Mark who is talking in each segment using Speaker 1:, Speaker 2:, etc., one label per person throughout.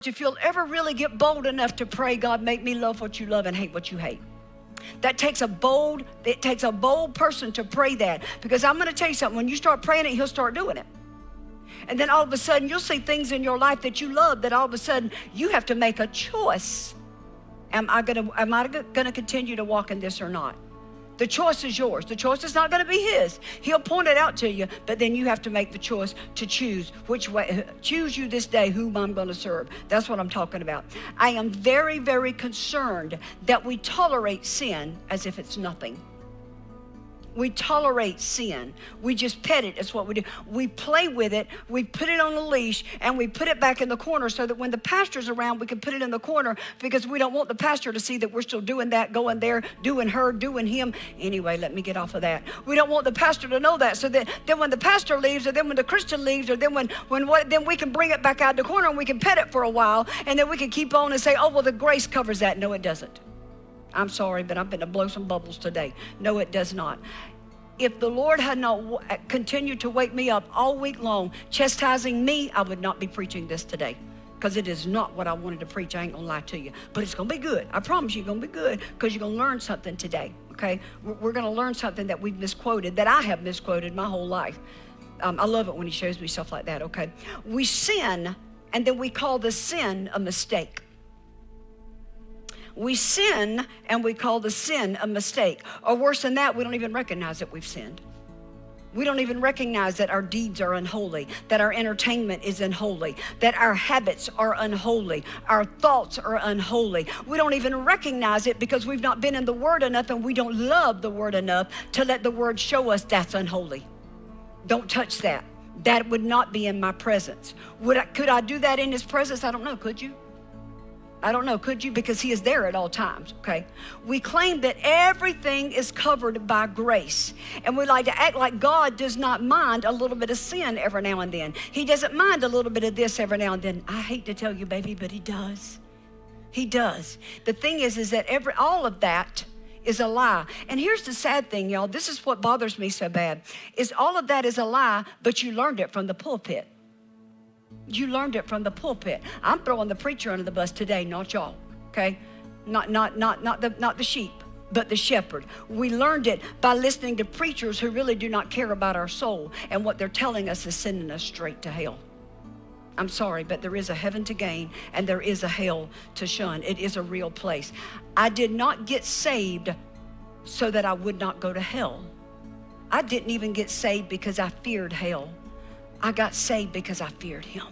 Speaker 1: If you'll ever really get bold enough to pray, God, make me love what you love and hate what you hate. It takes a bold person to pray that. Because I'm going to tell you something, when you start praying it, he'll start doing it. And then all of a sudden, you'll see things in your life that you love that all of a sudden you have to make a choice. Am I going to continue to walk in this or not? The choice is yours. The choice is not going to be his. He'll point it out to you, but then you have to make the choice to choose which way. Choose you this day whom I'm going to serve. That's what I'm talking about. I am very, very concerned that we tolerate sin as if it's nothing. We tolerate sin. We just pet it. That's what we do. We play with it. We put it on a leash and we put it back in the corner so that when the pastor's around, we can put it in the corner because we don't want the pastor to see that we're still doing that, going there, doing her, doing him. Anyway, let me get off of that. We don't want the pastor to know that so that then when the pastor leaves or then when the Christian leaves or then then we can bring it back out the corner and we can pet it for a while and then we can keep on and say, oh, well, the grace covers that. No, it doesn't. I'm sorry, but I'm going to blow some bubbles today. No, it does not. If the Lord had not continued to wake me up all week long, chastising me, I would not be preaching this today. Because it is not what I wanted to preach. I ain't going to lie to you. But it's going to be good. I promise you it's going to be good because you're going to learn something today, okay? We're going to learn something that we've misquoted, that I have misquoted my whole life. I love it when he shows me stuff like that, okay? We sin, and then we call the sin a mistake. We sin and we call the sin a mistake. Or worse than that, we don't even recognize that we've sinned. We don't even recognize that our deeds are unholy, that our entertainment is unholy, that our habits are unholy, our thoughts are unholy. We don't even recognize it because we've not been in the Word enough and we don't love the Word enough to let the Word show us that's unholy. Don't touch that. That would not be in my presence. Could I do that in His presence? I don't know. Could you? I don't know, could you? Because He is there at all times, okay? We claim that everything is covered by grace. And we like to act like God does not mind a little bit of sin every now and then. He doesn't mind a little bit of this every now and then. I hate to tell you, baby, but He does. He does. The thing is that all of that is a lie. And here's the sad thing, y'all. This is what bothers me so bad, is all of that is a lie, but you learned it from the pulpit. You learned it from the pulpit. I'm throwing the preacher under the bus today, not y'all, okay? Not the sheep, but the shepherd. We learned it by listening to preachers who really do not care about our soul, and what they're telling us is sending us straight to hell. I'm sorry, but there is a heaven to gain and there is a hell to shun. It is a real place. I did not get saved so that I would not go to hell. I didn't even get saved because I feared hell. I got saved because I feared Him.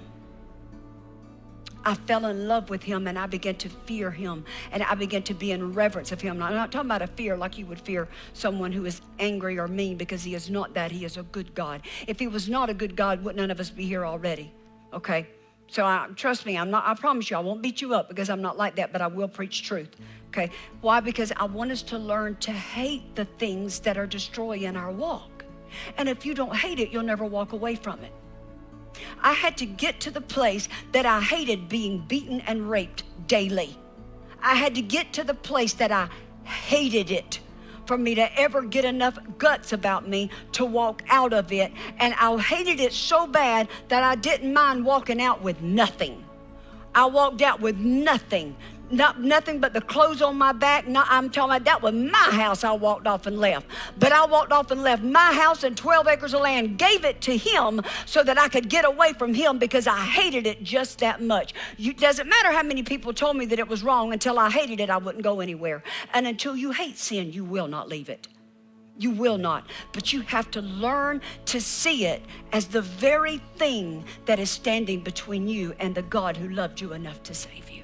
Speaker 1: I fell in love with Him and I began to fear Him and I began to be in reverence of Him. Now, I'm not talking about a fear like you would fear someone who is angry or mean, because He is not that. He is a good God. If He was not a good God, would none of us be here already? Okay? So trust me, I promise you, I won't beat you up because I'm not like that, but I will preach truth. Okay? Why? Because I want us to learn to hate the things that are destroying our walk. And if you don't hate it, you'll never walk away from it. I had to get to the place that I hated being beaten and raped daily. I had to get to the place that I hated it for me to ever get enough guts about me to walk out of it. And I hated it so bad that I didn't mind walking out with nothing. I walked out with nothing. Nothing but the clothes on my back. I'm talking about that was my house I walked off and left. But I walked off and left my house and 12 acres of land, gave it to Him so that I could get away from Him because I hated it just that much. It doesn't matter how many people told me that it was wrong. Until I hated it, I wouldn't go anywhere. And until you hate sin, you will not leave it. You will not. But you have to learn to see it as the very thing that is standing between you and the God who loved you enough to save you.